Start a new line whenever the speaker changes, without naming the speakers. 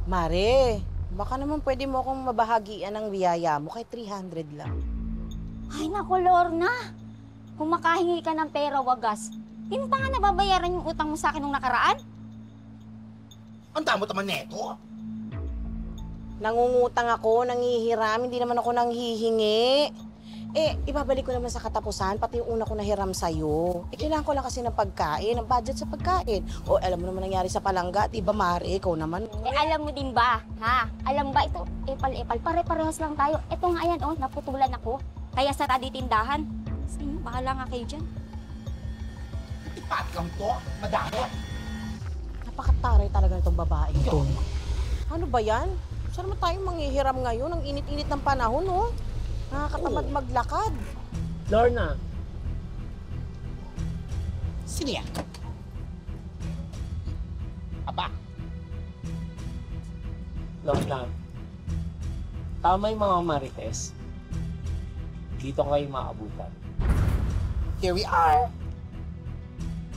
Mare, baka naman pwede mo akong mabahagian ng biyaya mo kahit 300 lang.
Ay, naku, Lorna. Kung makahingi ka ng pera, wagas. Di mo pa nga nababayaran yung utang mo sa akin nung nakaraan?
Ang damot naman neto.
Nangungutang ako, nangihiram, hindi naman ako nanghihingi. Eh, ibabalik ko naman sa katapusan, pati yung una ko nahiram sa'yo. Eh, kailangan ko lang kasi ng pagkain, ng budget sa pagkain. O, alam mo naman nangyari sa palangga, di ba, Mare? Ikaw naman.
Eh, alam mo din ba, ha? Alam ba, ito, epal-epal, pare-parehas lang tayo. Ito nga yan, oh, naputulan ako. Kaya sarado yung tindahan. Sa inyo, bahala nga kayo dyan.
Ipat lang to. Madami.
Napakataray talaga nitong babaeng to. Ano ba yan? Saan naman tayong manghihiram ngayon? Ang init-init ng panahon, oh. Nakakatamad maglakad.
Lorna,
Sino yan? Aba,
Lorna. Tama yung mga marites. Dito kayo maabutan.
here we are.